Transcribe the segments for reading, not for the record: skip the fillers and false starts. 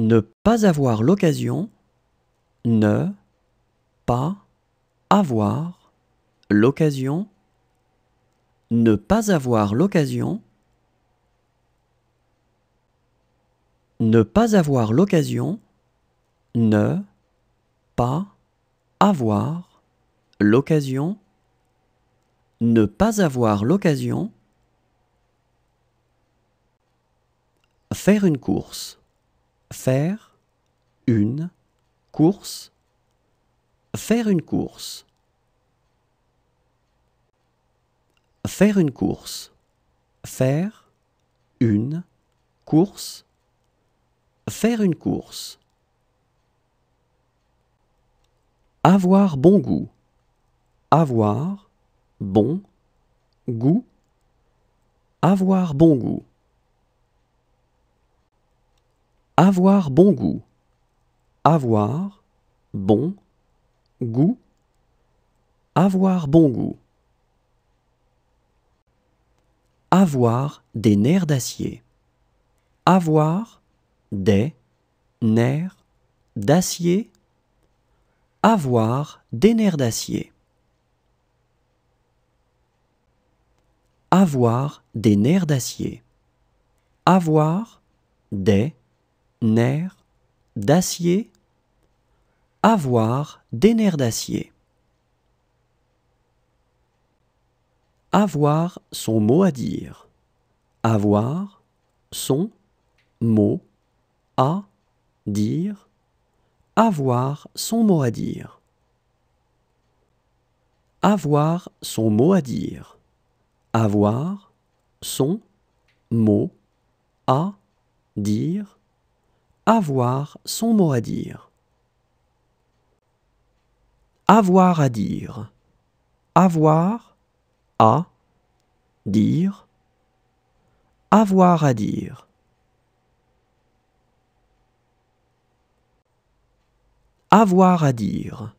Ne pas avoir l'occasion. Ne pas avoir l'occasion. Ne pas avoir l'occasion. Ne pas avoir l'occasion. Ne pas avoir l'occasion. Ne pas avoir l'occasion. Faire une course. Faire une course. Faire une course. Faire une course. Faire une course. Faire une course. Avoir bon goût. Avoir bon goût. Avoir bon goût. Avoir bon goût. Avoir bon goût. Avoir bon goût. Avoir des nerfs d'acier. Avoir des nerfs d'acier. Avoir des nerfs d'acier. Avoir des nerfs d'acier. Avoir des nerfs d'acier. Avoir des nerfs d'acier. Avoir son mot à dire. Avoir son mot à dire. Avoir son mot à dire. Avoir son mot à dire. Avoir son mot à dire. Avoir son mot à dire. Avoir à dire. Avoir à dire. Avoir à dire. Avoir à dire.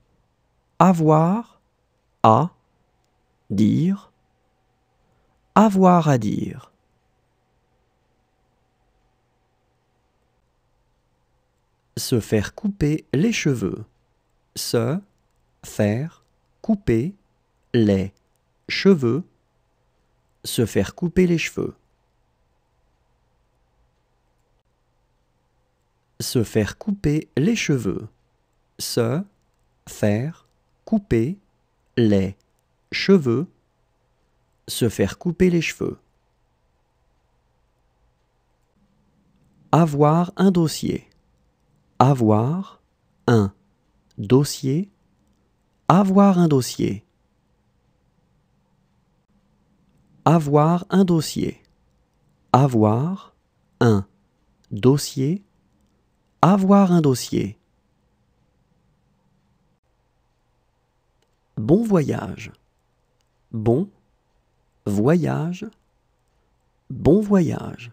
Avoir à dire. Avoir à dire. Se faire couper les cheveux. Se faire couper les cheveux. Se faire couper les cheveux. Se faire couper les cheveux. Se faire couper les cheveux. Se faire couper les cheveux. Avoir un dossier. Avoir un dossier. Avoir un dossier. Avoir un dossier. Avoir un dossier. Avoir un dossier. Bon voyage. Bon voyage. Bon voyage.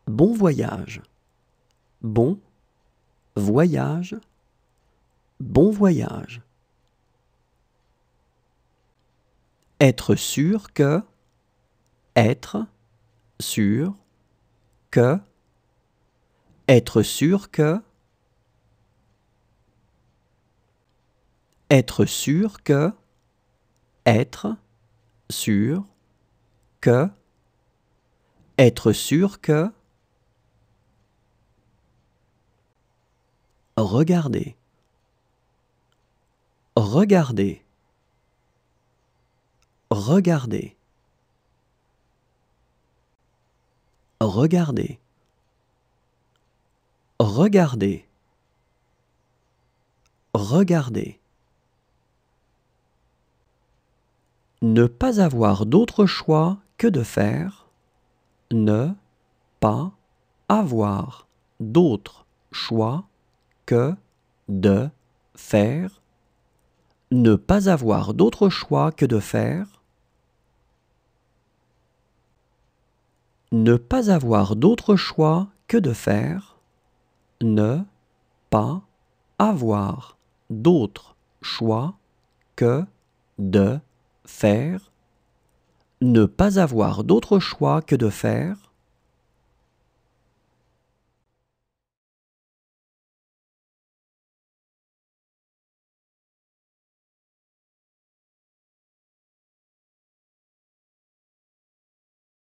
Bon voyage. Bon voyage. Bon voyage. Être sûr que. Être sûr que. Être sûr que. Être sûr que. Être sûr que. Être sûr que. Regarder. Regarder. Regarder. Regarder. Regarder. Regarder. Ne pas avoir d'autre choix que de faire. Ne pas avoir d'autre choix que de faire. Ne pas avoir d'autre choix que de faire. Ne pas avoir d'autre choix que de faire. Ne pas avoir d'autre choix que de faire. Ne pas avoir d'autre choix que de faire.